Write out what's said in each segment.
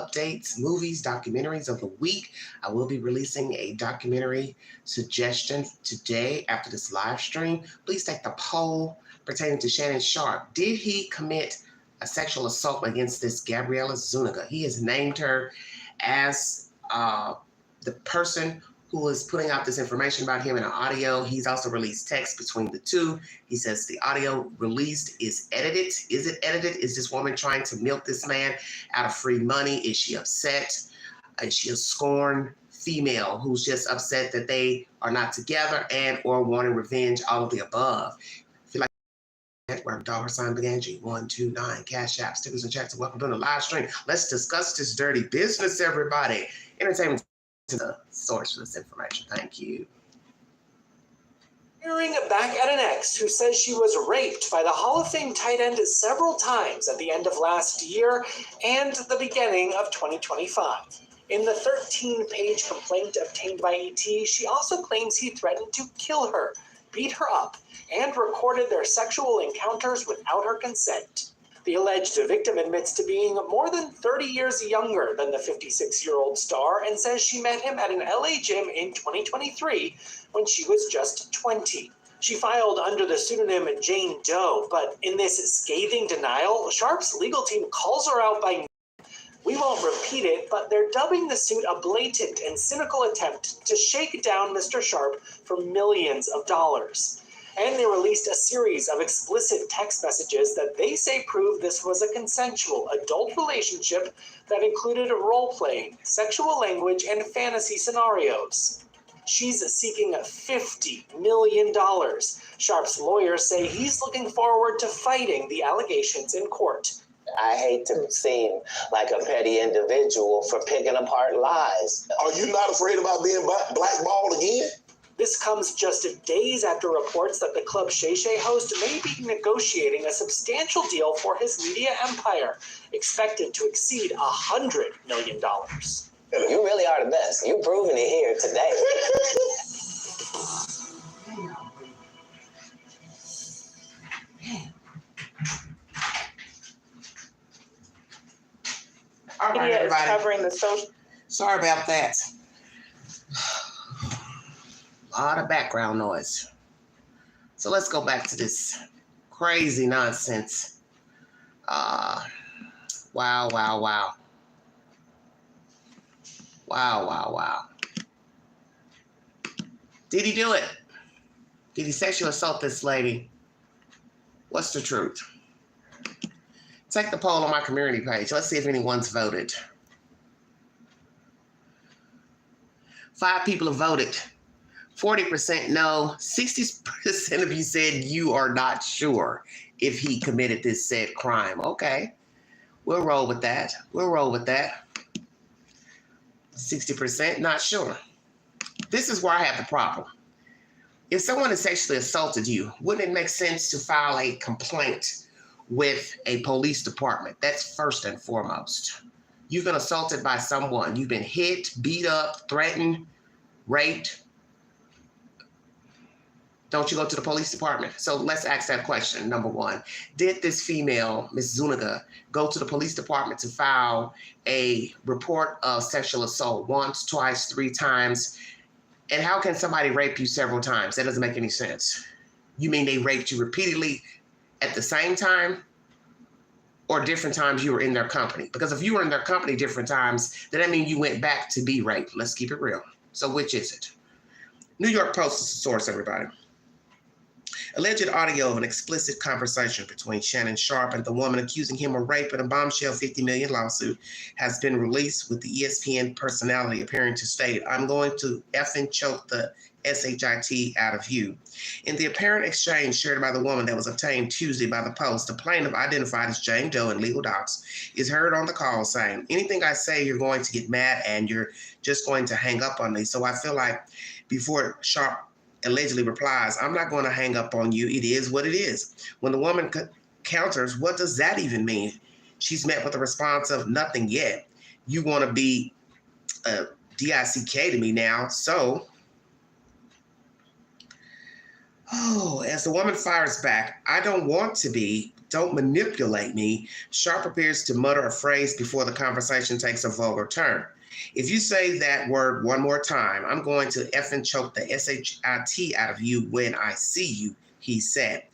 updates, movies, documentaries of the week. I will be releasing a documentary suggestion today after this live stream. Please take the poll pertaining to Shannon Sharpe. Did he commit a sexual assault against this Gabriella Zuniga? He has named her as the person who is putting out this information about him in an audio. He's also released text between the two. He says the audio released is edited. Is it edited? Is this woman trying to milk this man out of free money? Is she upset? Is she a scorned female who's just upset that they are not together and or wanting revenge, all of the above? If you like network, $Beganji129, Cash App, stickers and checks, and welcome to the live stream. Let's discuss this dirty business, everybody. Entertainment to the source for this information. Thank you. Hearing back at an ex who says she was raped by the Hall of Fame tight end several times at the end of last year and the beginning of 2025. In the 13-page complaint obtained by ET, she also claims he threatened to kill her, beat her up, and recorded their sexual encounters without her consent. The alleged victim admits to being more than 30 years younger than the 56-year-old star and says she met him at an LA gym in 2023 when she was just 20. She filed under the pseudonym Jane Doe, but in this scathing denial, Sharpe's legal team calls her out by we won't repeat it, but they're dubbing the suit a blatant and cynical attempt to shake down Mr. Sharpe for millions of dollars. And they released a series of explicit text messages that they say prove this was a consensual adult relationship that included role-playing, sexual language, and fantasy scenarios. She's seeking $50 million. Sharpe's lawyers say he's looking forward to fighting the allegations in court. I hate to seem like a petty individual for picking apart lies. Are you not afraid about being blackballed again? This comes just days after reports that the Club Shay Shay host may be negotiating a substantial deal for his media empire, expected to exceed $100 million. You really are the best. You've proven it here today. All right, everybody. Covering the social. Sorry about that. A lot of background noise. So let's go back to this crazy nonsense. Wow. Wow. Did he do it? Did he sexually assault this lady? What's the truth? Take the poll on my community page. Let's see if anyone's voted. 5 people have voted. 40% no, 60% of you said you are not sure if he committed this said crime. Okay, we'll roll with that. 60% not sure. This is where I have the problem. If someone has sexually assaulted you, wouldn't it make sense to file a complaint with a police department? That's first and foremost. You've been assaulted by someone. You've been hit, beat up, threatened, raped. Don't you go to the police department? So let's ask that question. Number one, did this female, Ms. Zuniga, go to the police department to file a report of sexual assault once, twice, 3 times? And how can somebody rape you several times? That doesn't make any sense. You mean they raped you repeatedly at the same time, or different times you were in their company? Because if you were in their company different times, then that means you went back to be raped. Let's keep it real. So which is it? New York Post is the source, everybody. Alleged audio of an explicit conversation between Shannon Sharpe and the woman accusing him of rape in a bombshell $50 million lawsuit has been released, with the ESPN personality appearing to state, "I'm going to effing choke the SHIT out of you." In the apparent exchange shared by the woman that was obtained Tuesday by the Post, the plaintiff, identified as Jane Doe in legal docs, is heard on the call saying, "Anything I say, you're going to get mad and you're just going to hang up on me." So I feel like before Sharpe allegedly replies, "I'm not going to hang up on you. It is what it is." When the woman counters, what does that even mean? She's met with a response of nothing yet. You want to be a DICK to me now. So, as the woman fires back, I don't want to be Don't manipulate me. Sharpe appears to mutter a phrase before the conversation takes a vulgar turn. If you say that word one more time, I'm going to effing choke the SHIT out of you when I see you, he said.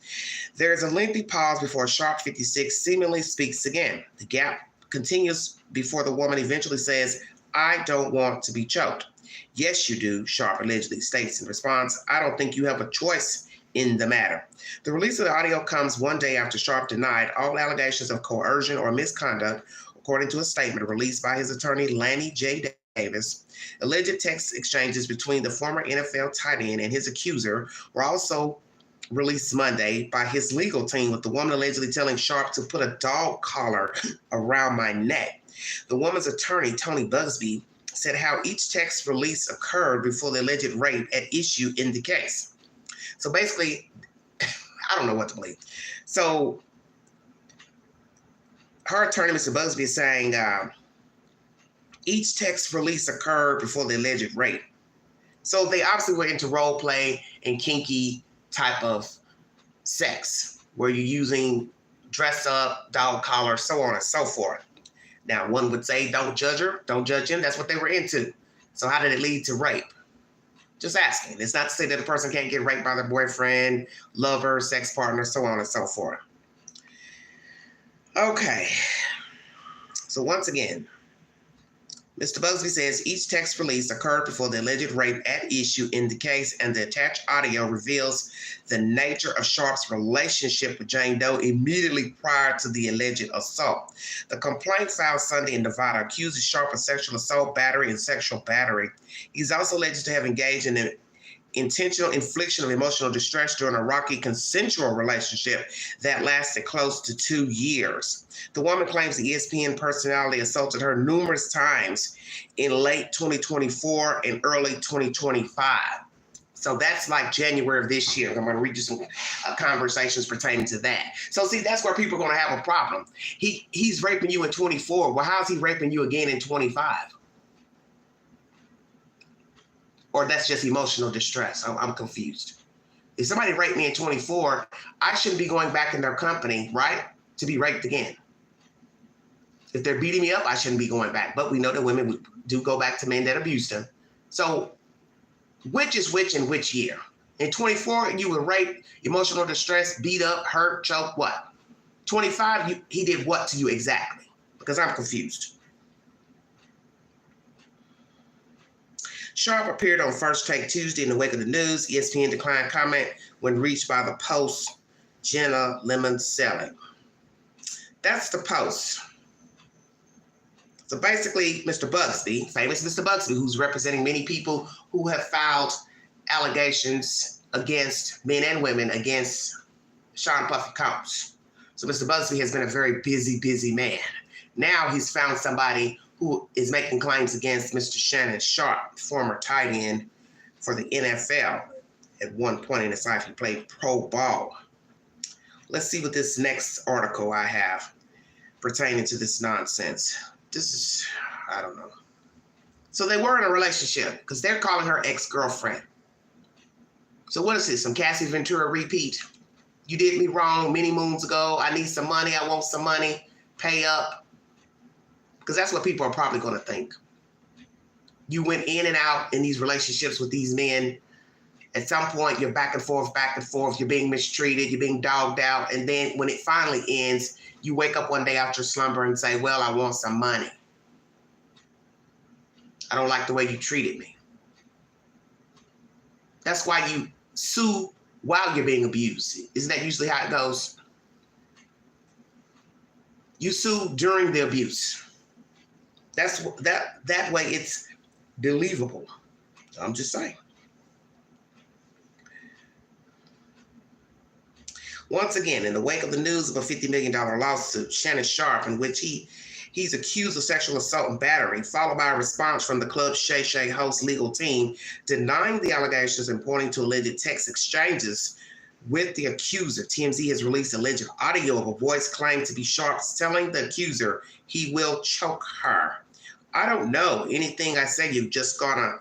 There is a lengthy pause before Sharpe 56 seemingly speaks again. The gap continues before the woman eventually says, I don't want to be choked. Yes, you do, Sharpe allegedly states in response. I don't think you have a choice in the matter. The release of the audio comes one day after Sharpe denied all allegations of coercion or misconduct, according to a statement released by his attorney, Lanny J. Davis. Alleged text exchanges between the former NFL tight end and his accuser were also released Monday by his legal team, with the woman allegedly telling Sharpe to put a dog collar around my neck. The woman's attorney, Tony Bugsby, said how each text release occurred before the alleged rape at issue in the case. So basically, I don't know what to believe. So her attorney, Mr. Bugsby, is saying each text release occurred before the alleged rape. So they obviously were into role play and kinky type of sex, where you're using dress up, dog collar, so on and so forth. Now, one would say, don't judge her, don't judge him. That's what they were into. So how did it lead to rape? Just asking. It's not to say that a person can't get raped by their boyfriend, lover, sex partner, so on and so forth. Okay. So once again, Mr. Bugsby says each text release occurred before the alleged rape at issue in the case, and the attached audio reveals the nature of Sharpe's relationship with Jane Doe immediately prior to the alleged assault. The complaint filed Sunday in Nevada accuses Sharpe of sexual assault, battery, and sexual battery. He's also alleged to have engaged in an intentional infliction of emotional distress during a rocky consensual relationship that lasted close to 2 years. The woman claims the ESPN personality assaulted her numerous times in late 2024 and early 2025. So that's like January of this year. I'm going to read you some conversations pertaining to that. So see, that's where people are going to have a problem. He's raping you in 24. Well, how's he raping you again in 25? Or that's just emotional distress. I'm confused. If somebody raped me in 24, I shouldn't be going back in their company, right, to be raped again. If they're beating me up, I shouldn't be going back. But we know that women do go back to men that abused them. So which is which in which year? In 24, you were raped, emotional distress, beat up, hurt, choked, what? 25, he did what to you exactly? Because I'm confused. Sharpe appeared on First Take Tuesday in the wake of the news. ESPN declined comment when reached by the Post, Jenna Lemon-Selling. That's the Post. So basically, Mr. Bugsby, famous Mr. Bugsby, who's representing many people who have filed allegations against men and women against Sean Puffy Combs. So Mr. Bugsby has been a very busy man. Now he's found somebody who is making claims against Mr. Shannon Sharpe, former tight end for the NFL. At one point in his life, he played pro ball. Let's see what this next article I have pertaining to this nonsense. This is, I don't know. So they were in a relationship because they're calling her ex-girlfriend. So what is this, some Cassie Ventura repeat? You did me wrong many moons ago. I need some money. I want some money. Pay up. Because that's what people are probably going to think. You went in and out in these relationships with these men. At some point, you're back and forth. You're being mistreated. You're being dogged out. And then when it finally ends, you wake up one day out your slumber and say, well, I want some money. I don't like the way you treated me. That's why you sue while you're being abused. Isn't that usually how it goes? You sue during the abuse. That way it's believable. I'm just saying. Once again, in the wake of the news of a $50 million lawsuit, Shannon Sharpe, in which he's accused of sexual assault and battery, followed by a response from the club's Shay Shay host legal team denying the allegations and pointing to alleged text exchanges with the accuser. TMZ has released alleged audio of a voice claimed to be Sharpe's telling the accuser he will choke her. I don't know. Anything I say, you're just gonna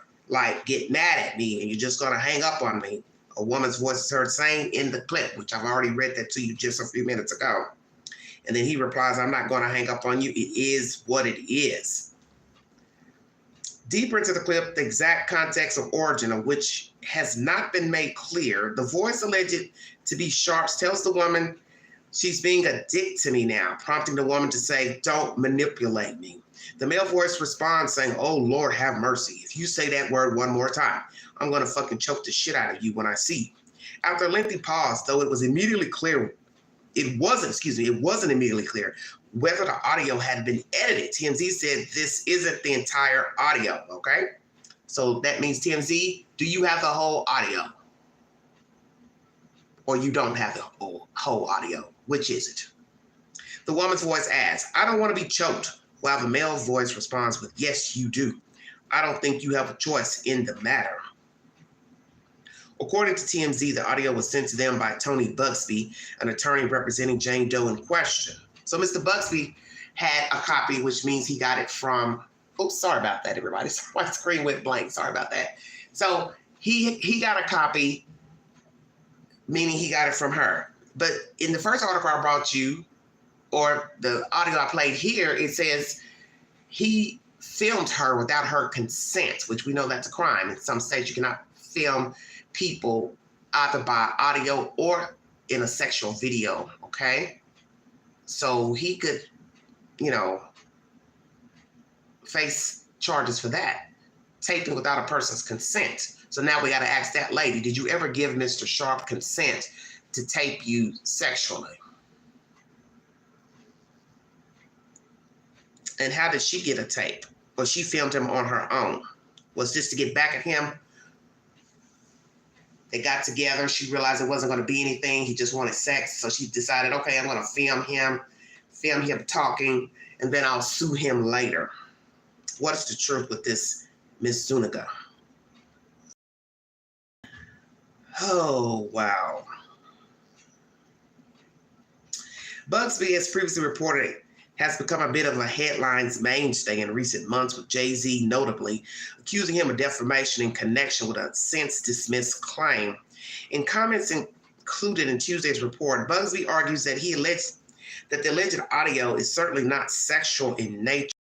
get mad at me and you're just gonna hang up on me. A woman's voice is heard saying in the clip, which I've already read that to you just a few minutes ago. And then he replies, I'm not going to hang up on you. It is what it is. Deeper into the clip, the exact context of origin of which has not been made clear, the voice alleged to be Sharpe's tells the woman she's being a dick to me now, prompting the woman to say, don't manipulate me. The male voice responds saying, oh, Lord, have mercy. If you say that word one more time, I'm going to fucking choke the shit out of you when I see you. After a lengthy pause, though it wasn't immediately clear whether the audio had been edited. TMZ said this isn't the entire audio, okay? So that means TMZ, do you have the whole audio? Or you don't have the whole audio? Which is it? The woman's voice asks, I don't want to be choked, while the male voice responds with, yes, you do. I don't think you have a choice in the matter. According to TMZ, the audio was sent to them by Tony Bugsby, an attorney representing Jane Doe in question. So Mr. Bugsby had a copy, which means he got it from, oops, sorry about that, everybody. My screen went blank, sorry about that. So he got a copy, meaning he got it from her. But in the first article I brought you, or the audio I played here, it says he filmed her without her consent, which we know that's a crime. In some states, you cannot film people either by audio or in a sexual video, okay? So he could, face charges for that, taping without a person's consent. So now we got to ask that lady, did you ever give Mr. Sharpe consent to tape you sexually? And how did she get a tape? Well, she filmed him on her own. Was this to get back at him? They got together. She realized it wasn't going to be anything. He just wanted sex. So she decided, okay, I'm going to film him talking, and then I'll sue him later. What is the truth with this Miss Zuniga? Oh, wow. Bugsby, as previously reported, has become a bit of a headlines mainstay in recent months, with Jay-Z notably accusing him of defamation in connection with a since-dismissed claim. In comments included in Tuesday's report, Bugsby argues that the alleged audio is certainly not sexual in nature,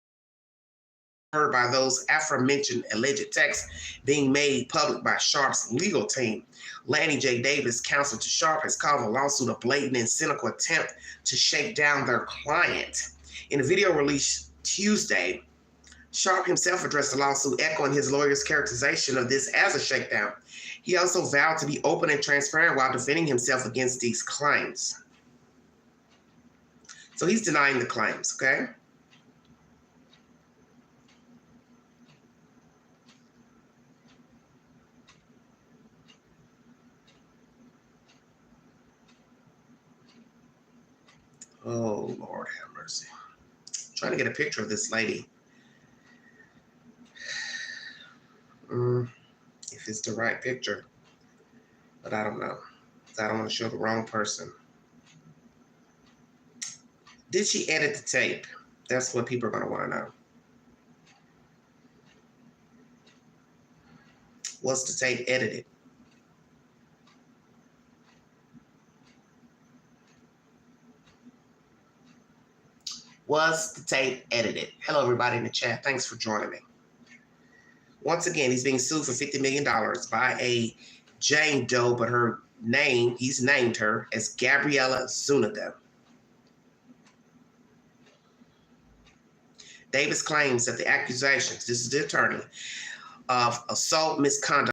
heard by those aforementioned alleged texts being made public by Sharpe's legal team. Lanny J. Davis, counsel to Sharpe, has called the lawsuit a blatant and cynical attempt to shake down their client. In a video released Tuesday, Sharpe himself addressed the lawsuit, echoing his lawyer's characterization of this as a shakedown. He also vowed to be open and transparent while defending himself against these claims. So he's denying the claims, okay? Oh, Lord have mercy. I'm trying to get a picture of this lady. If it's the right picture, but I don't know. I don't want to show the wrong person. Did she edit the tape? That's what people are going to want to know. Was the tape edited? Was the tape edited? Hello, everybody in the chat. Thanks for joining me. Once again, he's being sued for $50 million by a Jane Doe, but her name, he's named her as Gabriella Zuniga. Davis claims that the accusations, this is the attorney, of assault misconduct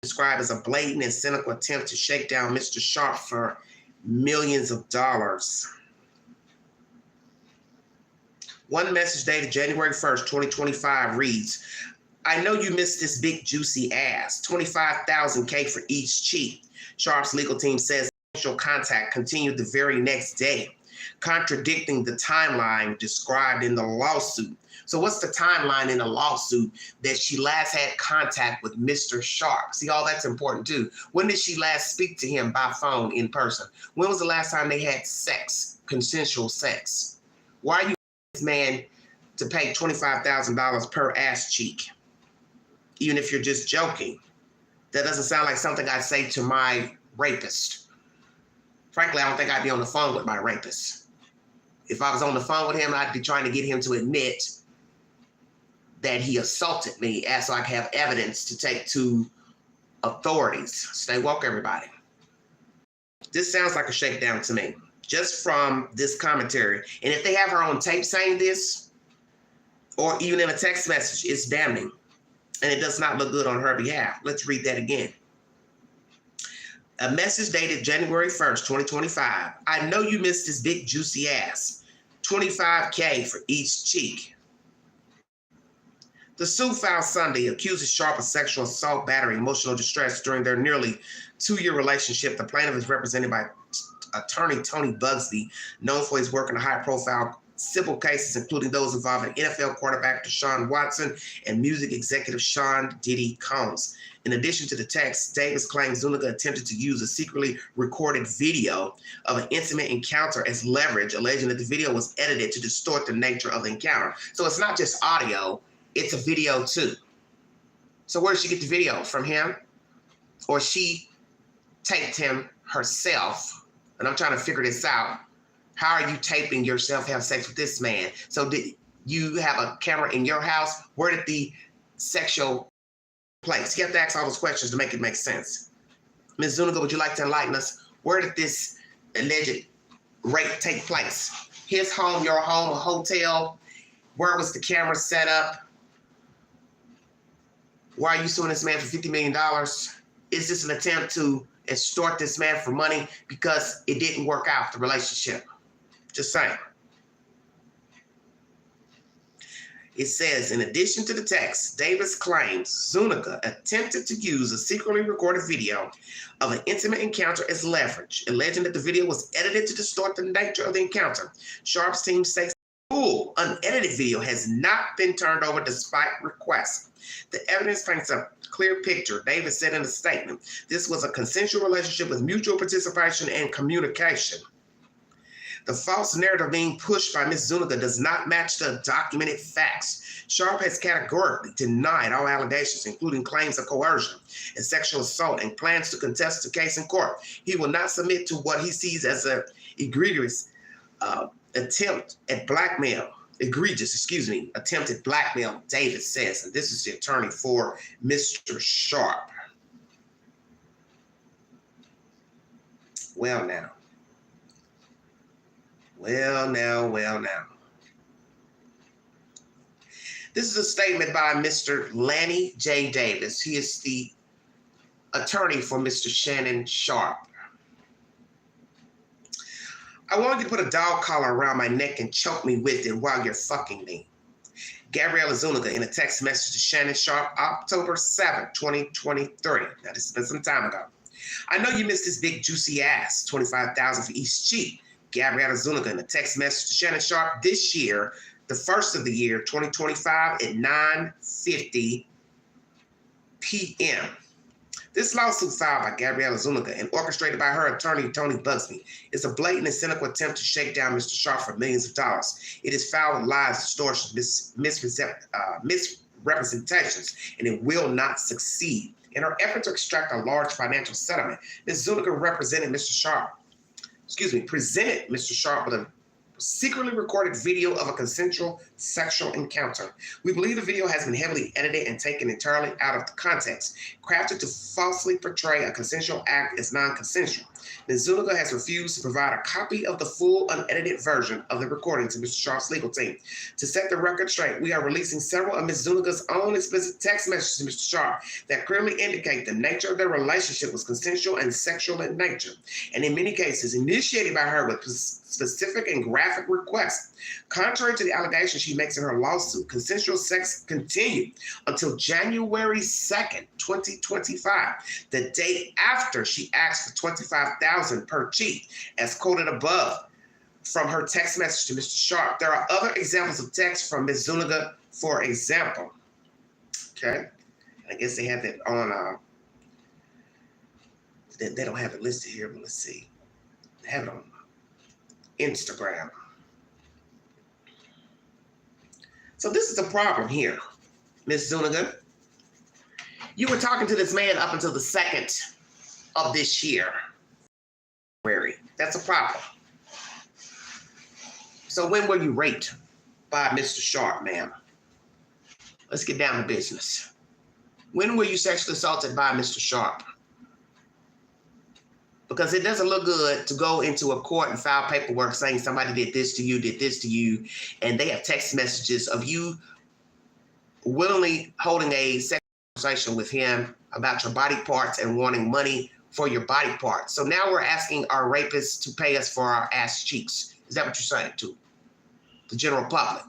described as a blatant and cynical attempt to shake down Mr. Sharpe for millions of dollars. One message dated January 1st, 2025 reads, I know you missed this big juicy ass, $25,000 for each cheek. Sharpe's legal team says sexual contact continued the very next day, contradicting the timeline described in the lawsuit. So what's the timeline in the lawsuit that she last had contact with Mr. Sharpe? See, all that's important too. When did she last speak to him by phone in person? When was the last time they had sex, consensual sex? Why are you this man to pay $25,000 per ass cheek? Even if you're just joking. That doesn't sound like something I'd say to my rapist. Frankly, I don't think I'd be on the phone with my rapist. If I was on the phone with him, I'd be trying to get him to admit that he assaulted me, as so I can have evidence to take to authorities. Stay woke, everybody. This sounds like a shakedown to me, just from this commentary. And if they have her on tape saying this, or even in a text message, it's damning. And it does not look good on her behalf. Let's read that again. A message dated January 1st, 2025. I know you missed this big juicy ass. $25K for each cheek. The suit filed Sunday accuses Sharpe of sexual assault, battery, emotional distress during their nearly 2-year relationship. The plaintiff is represented by attorney Tony Bugsby, known for his work in high-profile civil cases, including those involving NFL quarterback Deshaun Watson and music executive Sean Diddy Combs. In addition to the text, Davis claims Zuniga attempted to use a secretly recorded video of an intimate encounter as leverage, alleging that the video was edited to distort the nature of the encounter. So it's not just audio, it's a video too. So where did she get the video? From him? Or she taped him herself? And I'm trying to figure this out. How are you taping yourself have sex with this man? So did you have a camera in your house? Where did the sexual place? You have to ask all those questions to make it make sense. Ms. Zuniga, would you like to enlighten us? Where did this alleged rape take place? His home, your home, a hotel? Where was the camera set up? Why are you suing this man for $50 million? Is this an attempt to extort this man for money because it didn't work out, the relationship? Just saying. It says, in addition to the text, Davis claims Zuniga attempted to use a secretly recorded video of an intimate encounter as leverage, alleging that the video was edited to distort the nature of the encounter. Sharpe's team states the full unedited video has not been turned over despite requests. The evidence paints a clear picture. Davis said in a statement, this was a consensual relationship with mutual participation and communication. The false narrative being pushed by Ms. Zuniga does not match the documented facts. Sharpe has categorically denied all allegations, including claims of coercion and sexual assault, and plans to contest the case in court. He will not submit to what he sees as an egregious attempt at blackmail. Attempted blackmail, Davis says. And this is the attorney for Mr. Sharpe. Well now. This is a statement by Mr. Lanny J. Davis. He is the attorney for Mr. Shannon Sharpe. I want you to put a dog collar around my neck and choke me with it while you're fucking me. Gabriella Zuniga in a text message to Shannon Sharpe, October 7, 2023. Now, this has been some time ago. I know you missed this big juicy ass, $25,000 for each cheek. Gabriella Zuniga in a text message to Shannon Sharpe this year, the first of the year, 2025, at 9:50 p.m. This lawsuit filed by Gabriella Zuniga and orchestrated by her attorney, Tony Bugsby, is a blatant and cynical attempt to shake down Mr. Sharpe for millions of dollars. It is fouled with lies, distortions, misrepresentations, and it will not succeed. In her effort to extract a large financial settlement, Ms. Zuniga presented Mr. Sharpe with a secretly recorded video of a consensual sexual encounter. We believe the video has been heavily edited and taken entirely out of context, crafted to falsely portray a consensual act as non-consensual. Ms. Zuniga has refused to provide a copy of the full unedited version of the recording to Mr. Sharpe's legal team. To set the record straight, we are releasing several of Ms. Zuniga's own explicit text messages to Mr. Sharpe that clearly indicate the nature of their relationship was consensual and sexual in nature, and in many cases initiated by her with specific and graphic requests. Contrary to the allegations she makes in her lawsuit, consensual sex continued until January 2nd, 2025, the date after she asked for $25,000 per cheek, as quoted above from her text message to Mr. Sharpe. There are other examples of text from Ms. Zuniga, for example. Okay, I guess they have it on, they don't have it listed here, but let's see. They have it on Instagram. So this is a problem here, Ms. Zuniga. You were talking to this man up until the 2nd of this year. That's That's a problem. So when were you raped by Mr. Sharpe, ma'am? Let's get down to business. When were you sexually assaulted by Mr. Sharpe? Because it doesn't look good to go into a court and file paperwork saying somebody did this to you, and they have text messages of you willingly holding a sexual conversation with him about your body parts and wanting money for your body parts. So now we're asking our rapists to pay us for our ass cheeks. Is that what you're saying to the general public?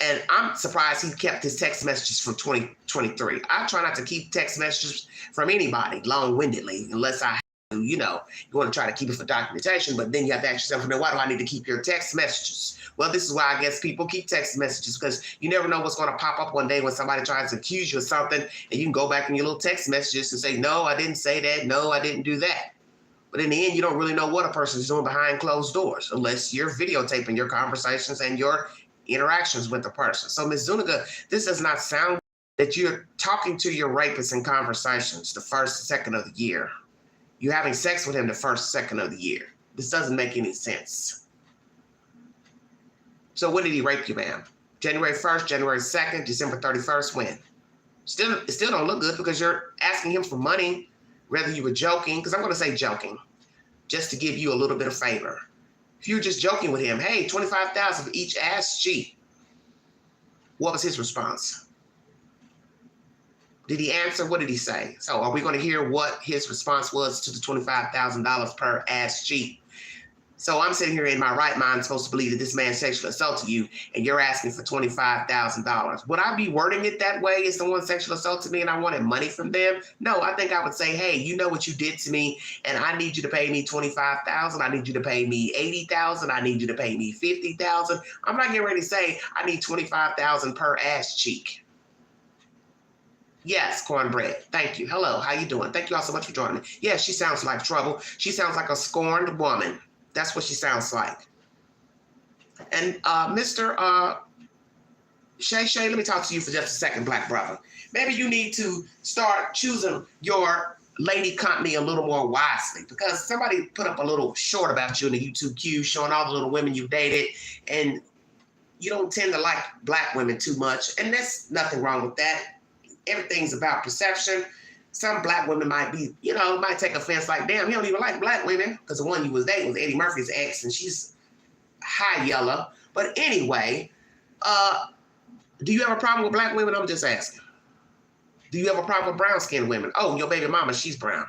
And I'm surprised he kept his text messages from 2023. I try not to keep text messages from anybody long-windedly, unless I, you want to try to keep it for documentation, but then you have to ask yourself, why do I need to keep your text messages? Well, this is why I guess people keep text messages, because you never know what's going to pop up one day when somebody tries to accuse you of something, and you can go back in your little text messages and say, no, I didn't say that. No, I didn't do that. But in the end, you don't really know what a person is doing behind closed doors, unless you're videotaping your conversations and your interactions with the person. So, Ms. Zuniga, this does not sound that you're talking to your rapist in conversations the first, second of the year. You're having sex with him the first, second of the year. This doesn't make any sense. So when did he rape you, ma'am? January 1st, January 2nd, December 31st, when? It still don't look good, because you're asking him for money, whether you were joking, because I'm going to say joking, just to give you a little bit of favor. If you're just joking with him, hey, $25,000 for each ass cheek. What was his response? Did he answer? What did he say? So are we going to hear what his response was to the $25,000 per ass cheek? So I'm sitting here in my right mind supposed to believe that this man sexually assaulted you, and you're asking for $25,000. Would I be wording it that way if someone sexually assaulted me and I wanted money from them? No, I think I would say, hey, you know what you did to me, and I need you to pay me $25,000. I need you to pay me $80,000. I need you to pay me $50,000. I'm not getting ready to say I need $25,000 per ass cheek. Yes, cornbread. Thank you. Hello, how you doing? Thank you all so much for joining me. Yeah, she sounds like trouble. She sounds like a scorned woman. That's what she sounds like. And Mr. Shay, let me talk to you for just a second, black brother. Maybe you need to start choosing your lady company a little more wisely, because somebody put up a little short about you in the YouTube queue showing all the little women you dated, and you don't tend to like black women too much, and there's nothing wrong with that. Everything's about perception. Some black women might be, might take offense like, damn, he don't even like black women, because the one you was dating was Eddie Murphy's ex, and she's high yellow. But anyway, do you have a problem with black women? I'm just asking. Do you have a problem with brown-skinned women? Oh, your baby mama, she's brown.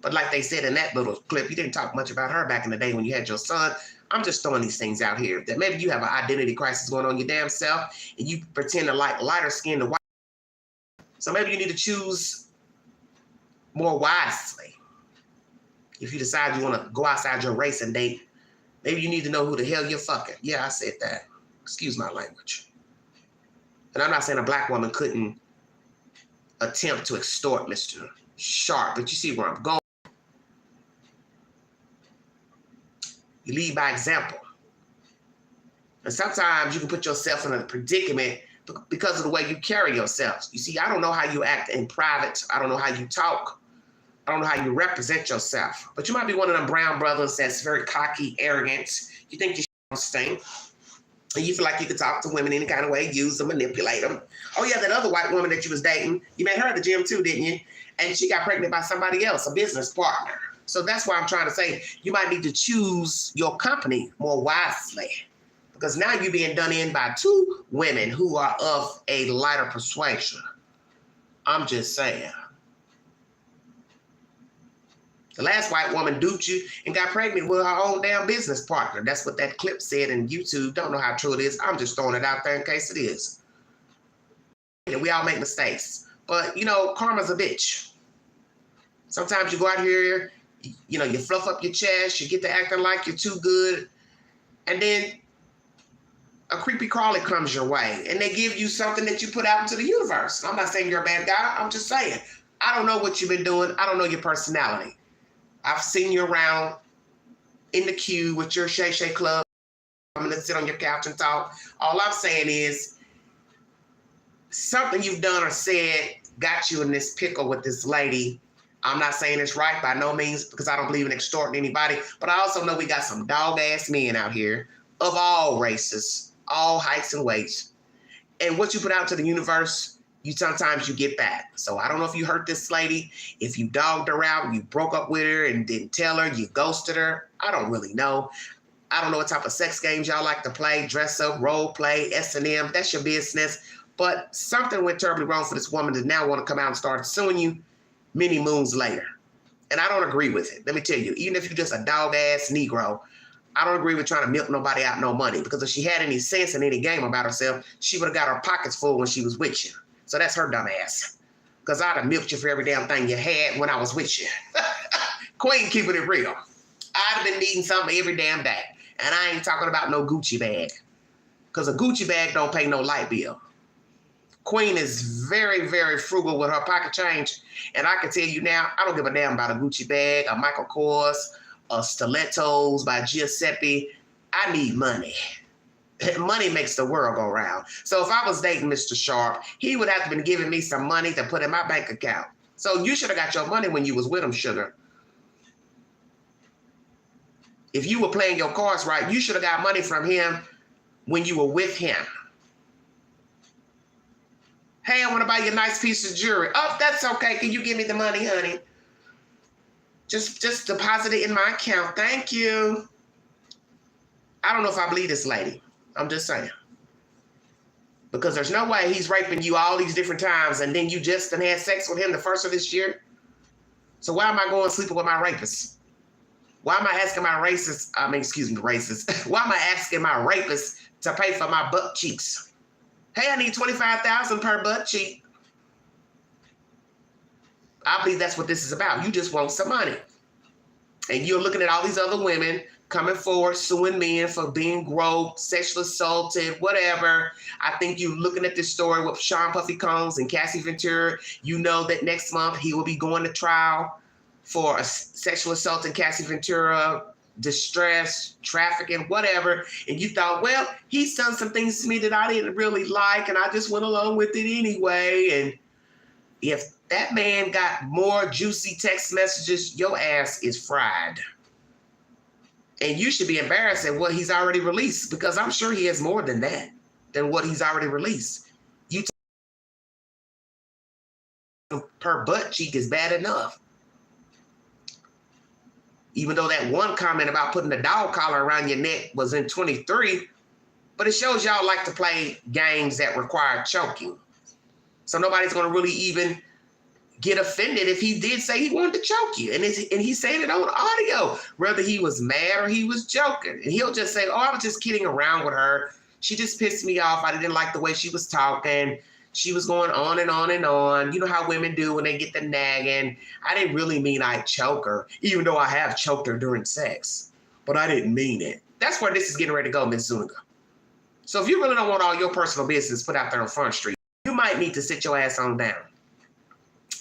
But like they said in that little clip, you didn't talk much about her back in the day when you had your son. I'm just throwing these things out here, that maybe you have an identity crisis going on your damn self, and you pretend to like lighter-skinned to white. So maybe you need to choose more wisely. If you decide you want to go outside your race and date, maybe you need to know who the hell you're fucking. Yeah, I said that. Excuse my language. And I'm not saying a black woman couldn't attempt to extort Mr. Sharpe, but you see where I'm going. You lead by example. And sometimes you can put yourself in a predicament because of the way you carry yourself. You see, I don't know how you act in private. I don't know how you talk. I don't know how you represent yourself. But you might be one of them brown brothers that's very cocky, arrogant. You think you stink. And you feel like you could talk to women any kind of way, use them, manipulate them. Oh yeah, that other white woman that you was dating, you met her at the gym too, didn't you? And she got pregnant by somebody else, a business partner. So that's why I'm trying to say you might need to choose your company more wisely, because now you're being done in by two women who are of a lighter persuasion. I'm just saying. The last white woman duped you and got pregnant with her own damn business partner. That's what that clip said in YouTube. Don't know how true it is. I'm just throwing it out there in case it is. We all make mistakes. But, karma's a bitch. Sometimes you go out here, you fluff up your chest, you get to acting like you're too good, and then a creepy crawly comes your way, and they give you something that you put out into the universe. I'm not saying you're a bad guy. I'm just saying, I don't know what you've been doing. I don't know your personality. I've seen you around in the queue with your Shay Shay Club. I'm going to sit on your couch and talk. All I'm saying is something you've done or said got you in this pickle with this lady I'm not saying it's right by no means because I don't believe in extorting anybody, but I also know we got some dog-ass men out here of all races, all heights and weights. And what you put out to the universe, sometimes you get back. So I don't know if you hurt this lady, if you dogged her out, you broke up with her and didn't tell her, you ghosted her. I don't really know. I don't know what type of sex games y'all like to play, dress up, role play, S&M, that's your business. But something went terribly wrong for this woman to now want to come out and start suing you many moons later. And I don't agree with it. Let me tell you, even if you're just a dog-ass Negro, I don't agree with trying to milk nobody out no money, because if she had any sense and any game about herself, she would have got her pockets full when she was with you. So that's her dumb ass. Because I'd have milked you for every damn thing you had when I was with you. Queen keeping it real. I'd have been needing something every damn day. And I ain't talking about no Gucci bag. Because a Gucci bag don't pay no light bill. Queen is very, very frugal with her pocket change. And I can tell you now, I don't give a damn about a Gucci bag, a Michael Kors, a Stilettos by Giuseppe. I need money. Money makes the world go round. So if I was dating Mr. Sharpe, he would have to been giving me some money to put in my bank account. So you should have got your money when you was with him, sugar. If you were playing your cards right, you should have got money from him when you were with him. Hey, I want to buy you a nice piece of jewelry. Oh, that's okay. Can you give me the money, honey? Just deposit it in my account. Thank you. I don't know if I believe this lady. I'm just saying. Because there's no way he's raping you all these different times and then you just done had sex with him the first of this year. So why am I going sleeping with my rapist? Why am I asking my racist, racist. Why am I asking my rapist to pay for my butt cheeks? Hey, I need $25,000 per butt cheek. I believe that's what this is about. You just want some money. And you're looking at all these other women coming forward, suing men for being groped, sexually assaulted, whatever. I think you're looking at this story with Sean Puffy Combs and Cassie Ventura. You know that next month he will be going to trial for a sexual assault in Cassie Ventura, distress, trafficking, whatever. And you thought, well, he's done some things to me that I didn't really like, and I just went along with it anyway. And if that man got more juicy text messages, your ass is fried. And you should be embarrassed at what he's already released, because I'm sure he has more than that, than what he's already released. You per butt cheek is bad enough. Even though that one comment about putting the dog collar around your neck was in 23, but it shows y'all like to play games that require choking. So nobody's gonna really even get offended if he did say he wanted to choke you. And he said it on audio, whether he was mad or he was joking. And he'll just say, oh, I was just kidding around with her. She just pissed me off. I didn't like the way she was talking. She was going on and on and on. You know how women do when they get the nagging. I didn't really mean I'd choke her, even though I have choked her during sex. But I didn't mean it. That's where this is getting ready to go, Ms. Zuniga. So if you really don't want all your personal business put out there on Front Street, you might need to sit your ass on down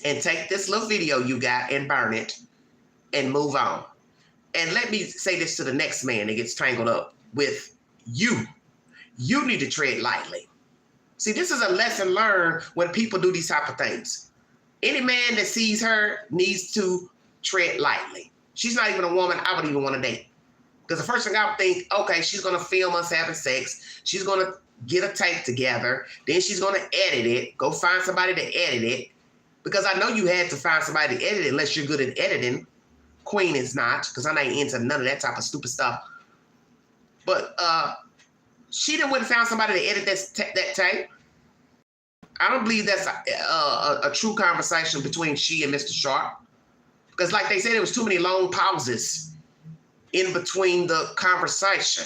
and take this little video you got and burn it and move on. And let me say this to the next man that gets tangled up with you. You need to tread lightly. See, this is a lesson learned when people do these type of things. Any man that sees her needs to tread lightly. She's not even a woman I would even want to date. Because the first thing I would think, okay, she's going to film us having sex. She's going to get a tape together. Then she's going to edit it. Go find somebody to edit it. Because I know you had to find somebody to edit it unless you're good at editing. Queen is not, because I ain't into none of that type of stupid stuff. But she done went and found somebody to edit that tape. I don't believe that's a true conversation between she and Mr. Sharpe. Because like they said, there was too many long pauses in between the conversation.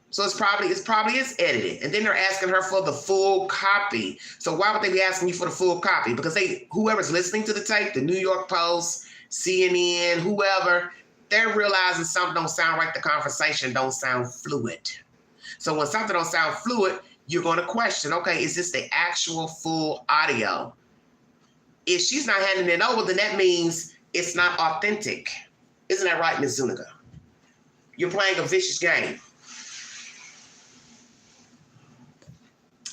So it's probably edited. And then they're asking her for the full copy. So why would they be asking you for the full copy? Because whoever's listening to the tape, the New York Post, CNN, whoever, they're realizing something don't sound right. The conversation don't sound fluid. So when something don't sound fluid, you're going to question, okay, is this the actual full audio? If she's not handing it over, then that means it's not authentic. Isn't that right, Ms. Zuniga? You're playing a vicious game.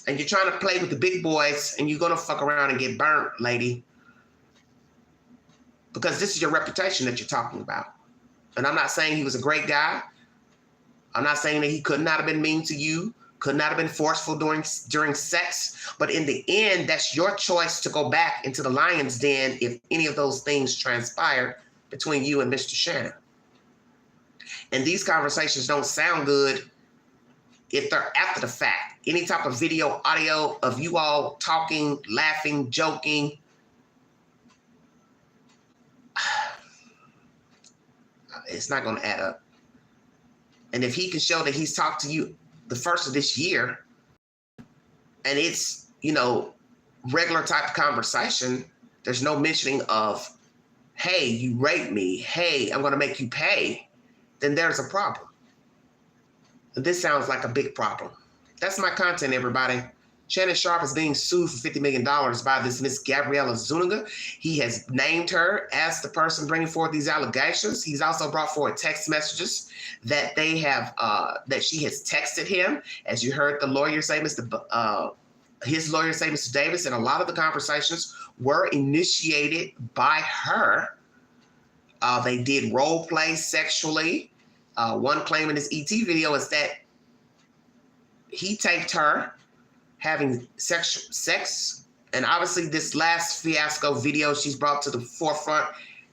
And you're trying to play with the big boys, and you're going to fuck around and get burnt, lady. because this is your reputation that you're talking about. And I'm not saying he was a great guy. I'm not saying that he could not have been mean to you, could not have been forceful during sex. But in the end, that's your choice to go back into the lion's den if any of those things transpired between you and Mr. Shannon. And these conversations don't sound good if they're after the fact. Any type of video, audio of you all talking, laughing, joking, it's not going to add up. And if he can show that he's talked to you the first of this year, and it's, regular type of conversation, there's no mentioning of, hey, you raped me, hey, I'm going to make you pay, then there's a problem. And this sounds like a big problem. That's my content, everybody. Shannon Sharpe is being sued for $50 million by this Miss Gabriella Zuniga. He has named her as the person bringing forth these allegations. He's also brought forward text messages that they have, that she has texted him. As you heard the lawyer say, his lawyer say, Mr. Davis, and a lot of the conversations were initiated by her. They did role play sexually. One claim in his ET video is that he taped her having sex, and obviously this last fiasco video she's brought to the forefront,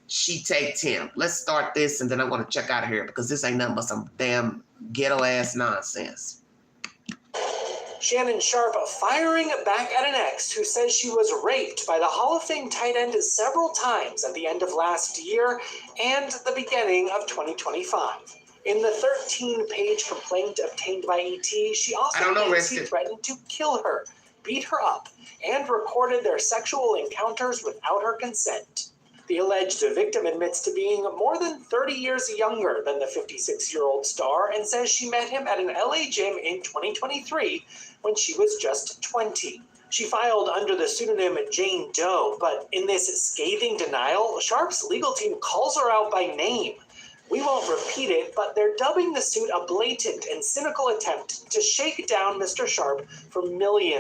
she taped him. Let's start this, and then I'm going to check out of here because this ain't nothing but some damn ghetto ass nonsense. Shannon Sharpe firing back at an ex who says she was raped by the Hall of Fame tight end several times at the end of last year and the beginning of 2025. In the 13-page complaint obtained by ET, she also claims he threatened to kill her, beat her up, and recorded their sexual encounters without her consent. The alleged victim admits to being more than 30 years younger than the 56-year-old star and says she met him at an LA gym in 2023 when she was just 20. She filed under the pseudonym Jane Doe, but in this scathing denial, Sharpe's legal team calls her out by name. We won't repeat it, but they're dubbing the suit a blatant and cynical attempt to shake down Mr. Sharpe for millions